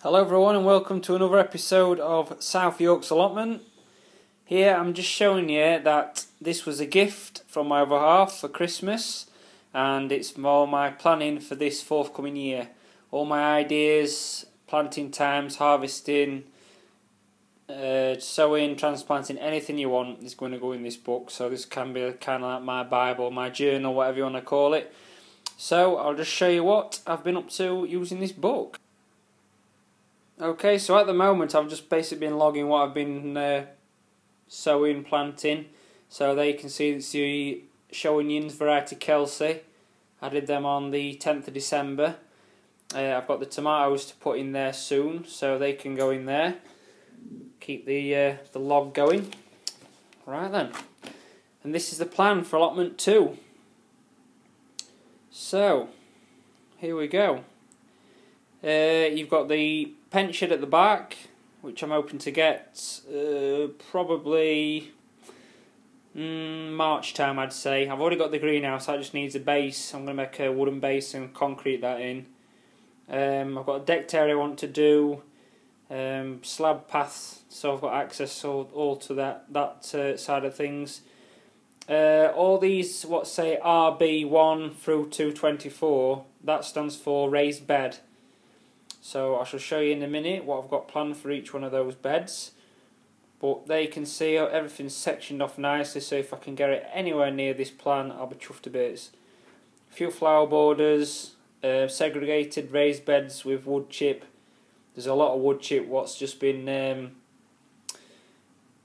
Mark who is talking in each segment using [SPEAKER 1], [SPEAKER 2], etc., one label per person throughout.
[SPEAKER 1] Hello everyone and welcome to another episode of South York's Allotment. Here I'm just showing you that this was a gift from my other half for Christmas, and it's for my planning for this forthcoming year. All my ideas, planting times, harvesting, sowing, transplanting, anything you want is going to go in this book. So this can be kind of like my Bible, my journal, whatever you want to call it. So I'll just show you what I've been up to using this book. Okay, so at the moment I've just basically been logging what I've been sowing, planting. So there you can see it's the show onions variety Kelsey. I did them on the 10th of December. I've got the tomatoes to put in there soon, so they can go in there. Keep the log going. Right then. And this is the plan for allotment 2. So, here we go. You've got the pen shed at the back, which I'm hoping to get probably March time, I'd say. I've already got the greenhouse, that just needs a base. I'm going to make a wooden base and concrete that in. I've got a decked area I want to do, slab paths, so I've got access all to that side of things. All these, what say RB1 through to 24, that stands for raised bed. So I shall show you in a minute what I've got planned for each one of those beds. But there you can see everything's sectioned off nicely, so if I can get it anywhere near this plan, I'll be chuffed to bits. A few flower borders, segregated raised beds with wood chip. There's a lot of wood chip what's just been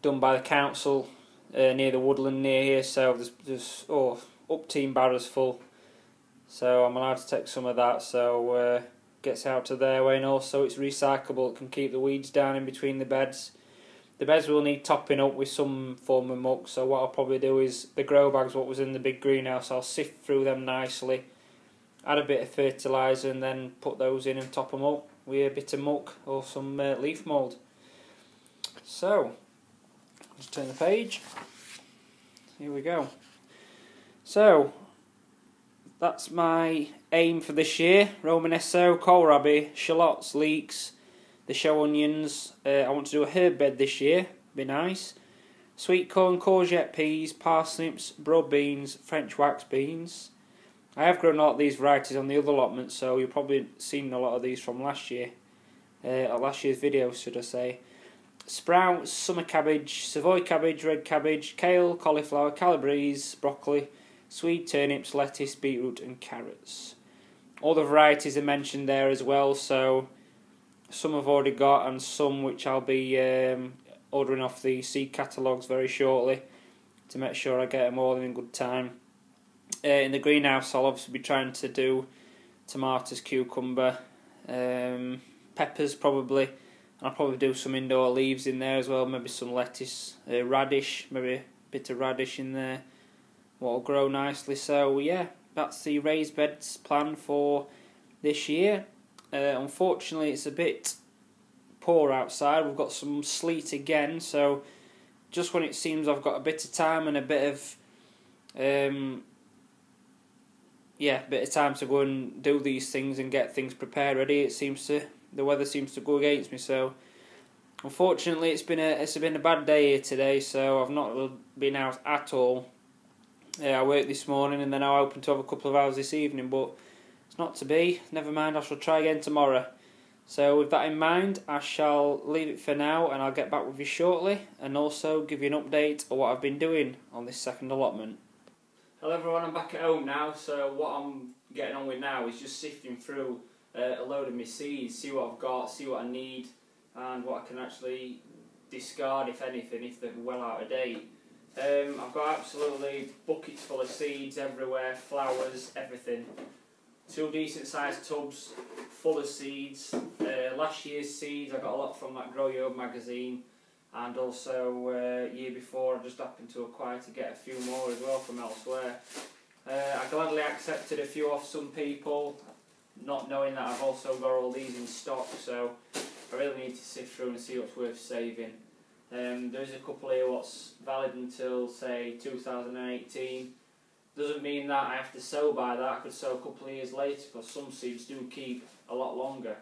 [SPEAKER 1] done by the council near the woodland near here, so there's up team barrows full. So I'm allowed to take some of that, so gets out of their way, and also it's recyclable. It can keep the weeds down in between the beds. The beds will need topping up with some form of muck, so what I'll probably do is the grow bags what was in the big greenhouse, I'll sift through them nicely, add a bit of fertiliser and then put those in and top them up with a bit of muck or some leaf mould. So, just turn the page. Here we go. So, that's my aim for this year. Romanesso, kohlrabi, shallots, leeks, the show onions. I want to do a herb bed this year, be nice. Sweet corn, courgette, peas, parsnips, broad beans, French wax beans. I have grown a lot of these varieties on the other allotment, so you've probably seen a lot of these from last year. Last year's video, should I say. Sprouts, summer cabbage, Savoy cabbage, red cabbage, kale, cauliflower, calabrese, broccoli, Swede turnips, lettuce, beetroot and carrots. All the varieties are mentioned there as well, so some I've already got and some which I'll be ordering off the seed catalogues very shortly to make sure I get them all in good time. In the greenhouse I'll obviously be trying to do tomatoes, cucumber, peppers probably, and I'll probably do some indoor leaves in there as well, maybe some lettuce, radish, maybe a bit of radish in there. What will grow nicely. So yeah, that's the raised beds plan for this year. Unfortunately it's a bit poor outside. We've got some sleet again, so just when it seems I've got a bit of time and a bit of time to go and do these things and get things prepared ready, the weather seems to go against me. So unfortunately it's been a bad day here today, so I've not been out at all. I worked this morning and then I hoping to have a couple of hours this evening, but it's not to be. Never mind, I shall try again tomorrow. So with that in mind, I shall leave it for now and I'll get back with you shortly and also give you an update on what I've been doing on this second allotment. Hello everyone, I'm back at home now, so what I'm getting on with now is just sifting through a load of my seeds, see what I've got, see what I need and what I can actually discard if anything, if they're well out of date. I've got absolutely buckets full of seeds everywhere, flowers, everything. 2 decent sized tubs full of seeds. Last year's seeds I got a lot from that Grow Your magazine, and also year before I just happened to acquire to get a few more as well from elsewhere. I gladly accepted a few off some people, not knowing that I've also got all these in stock, so I really need to sift through and see what's worth saving. There's a couple here what's valid until say 2018. Doesn't mean that I have to sow by that. I could sow a couple of years later because some seeds do keep a lot longer.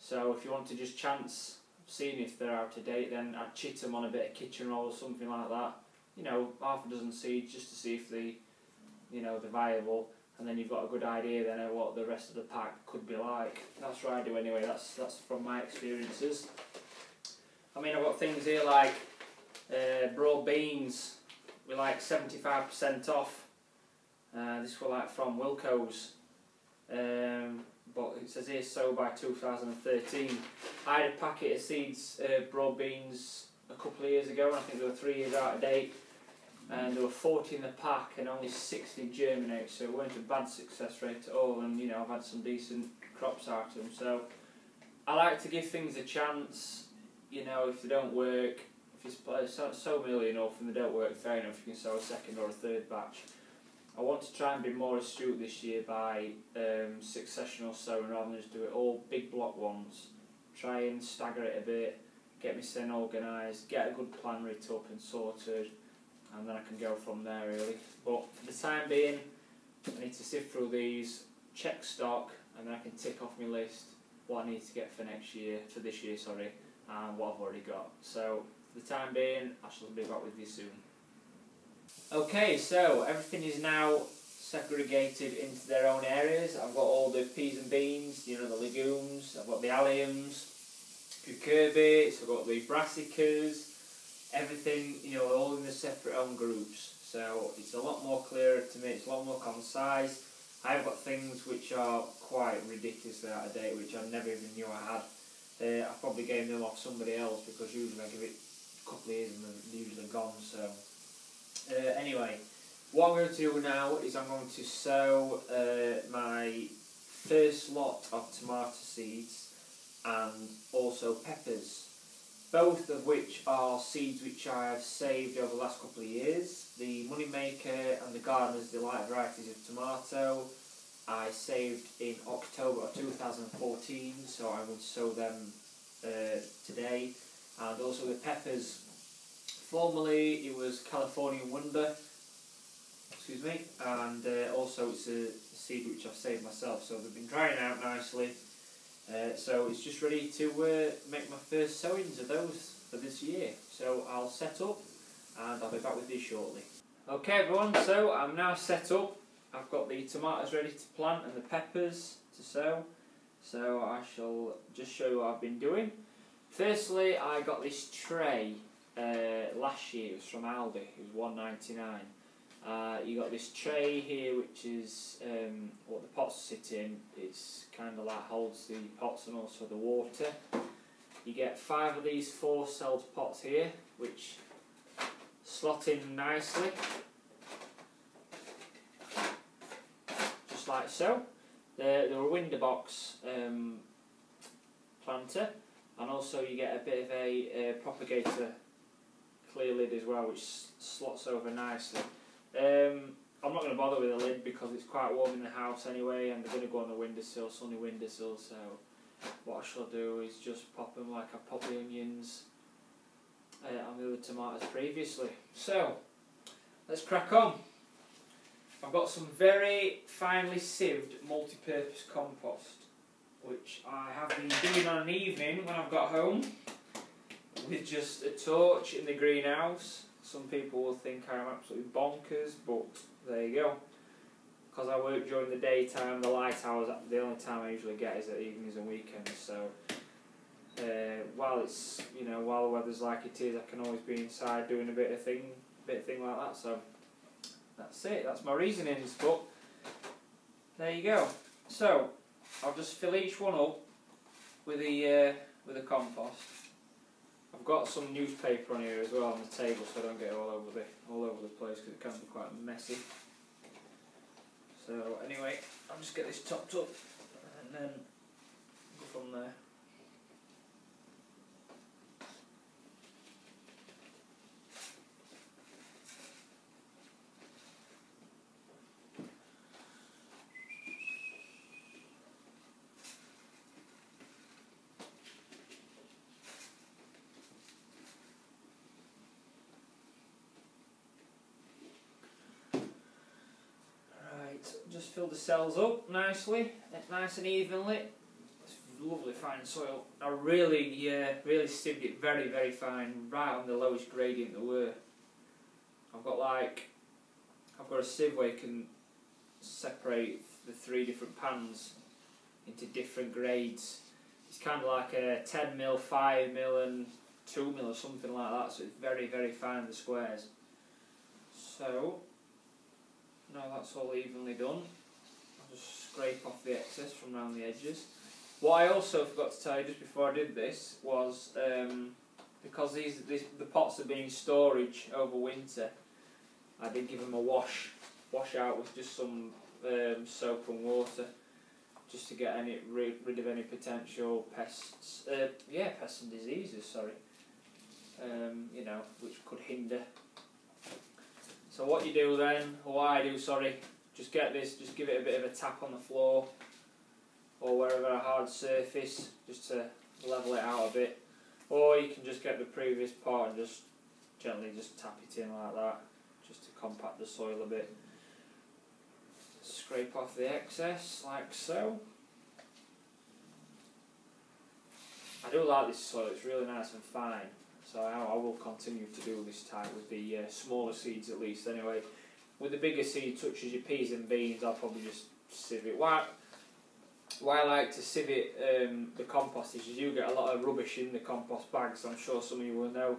[SPEAKER 1] So if you want to just chance seeing if they're out of date, then I'd chit them on a bit of kitchen roll or something like that. You know, half a dozen seeds just to see if they're viable, and then you've got a good idea then of what the rest of the pack could be like. That's what I do anyway. That's from my experiences. I mean, I've got things here like broad beans with like 75% off. This were like from Wilco's. But it says here sow by 2013. I had a packet of seeds, broad beans, a couple of years ago, and I think they were 3 years out of date, and there were 40 in the pack and only 60 germinate, so it weren't a bad success rate at all, and you know, I've had some decent crops out of them. So I like to give things a chance. You know, if they don't work, if you sow them early enough and they don't work, fair enough, you can sow a second or a third batch. I want to try and be more astute this year by successional sowing rather than just do it all big block ones. Try and stagger it a bit, get my sen organised, get a good plan writ up and sorted, and then I can go from there really. But for the time being, I need to sift through these, check stock, and then I can tick off my list what I need to get for this year, and what I've already got. So for the time being, I shall be back with you soon. Okay, so everything is now segregated into their own areas. I've got all the peas and beans, you know, the legumes, I've got the alliums, cucurbits, I've got the brassicas, everything, you know, all in the separate own groups. So it's a lot more clearer to me, it's a lot more concise. I've got things which are quite ridiculously out of date, which I never even knew I had. I probably gave them off somebody else because usually I give it a couple of years and they're usually gone. So anyway, what I'm going to do now is I'm going to sow my first lot of tomato seeds and also peppers, both of which are seeds which I have saved over the last couple of years. The Moneymaker and the Gardener's Delight varieties of tomato I saved in October of 2014, so I'm going to sow them today. And also the peppers, formerly it was Californian Wonder, excuse me, and also it's a seed which I've saved myself, so they've been drying out nicely. So it's just ready to make my first sowings of those for this year. So I'll set up and I'll be back with you shortly. Okay everyone, so I'm now set up. I've got the tomatoes ready to plant and the peppers to sow. So I shall just show you what I've been doing. Firstly, I got this tray last year. It was from Aldi. It was $1.99. You got this tray here, which is what the pots sit in. It's kind of like holds the pots and also the water. You get 5 of these 4-celled pots here, which slot in nicely, just like so. They're a window box planter, and also you get a bit of a propagator clear lid as well, which slots over nicely. I'm not going to bother with a lid because it's quite warm in the house anyway, and they're going to go on the windowsill, sunny windowsill, so what I shall do is just pop them like I popped the onions on the other tomatoes previously. So, let's crack on. I've got some very finely sieved multi-purpose compost, which I have been doing on an evening when I've got home with just a torch in the greenhouse. Some people will think I'm absolutely bonkers, but there you go. Because I work during the daytime, the light hours, the only time I usually get is at evenings and weekends. So while it's, you know, while the weather's like it is, I can always be inside doing a bit of thing like that. So that's it. That's my reasonings. But there you go. So I'll just fill each one up with the compost. I've got some newspaper on here as well on the table, so I don't get it all over the place because it can be quite messy. So anyway, I'll just get this topped up and then go from there. Just fill the cells up nicely, nice and evenly. It's lovely fine soil. I really sieved it very, very fine, right on the lowest gradient there were. I've got a sieve where you can separate the 3 different pans into different grades. It's kind of like a 10mm, 5mm and 2mm or something like that, so it's very, very fine, the squares. So, now that's all evenly done, I'll just scrape off the excess from around the edges. What I also forgot to tell you just before I did this was, because the pots have been in storage over winter, I did give them a wash out with just some soap and water, just to get rid of any potential pests. Pests and diseases. Sorry. You know, which could hinder. So what you do then, or what I do, sorry, just give it a bit of a tap on the floor or wherever a hard surface, just to level it out a bit. Or you can just get the previous pot and just gently just tap it in like that, just to compact the soil a bit. Scrape off the excess like so. I do like this soil, it's really nice and fine, so I will continue to do this type with the smaller seeds at least anyway. With the bigger seeds, such as your peas and beans, I'll probably just sieve it. Why I like to sieve it, the compost, is you get a lot of rubbish in the compost bags. I'm sure some of you will know.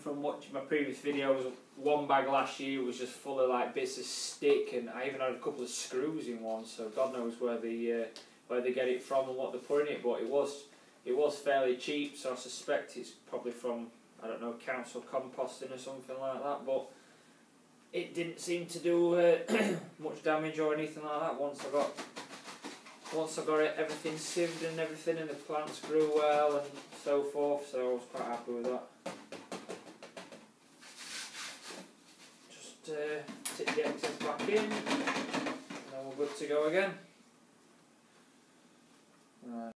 [SPEAKER 1] From watching my previous videos, one bag last year was just full of like bits of stick, and I even had a couple of screws in one, so God knows where they get it from and what they put in it, but it was fairly cheap, so I suspect it's probably from, I don't know, council composting or something like that, but it didn't seem to do much damage or anything like that once I got everything sieved and everything, and the plants grew well and so forth, so I was quite happy with that. Just tip the excess back in, and then we're good to go again. Right.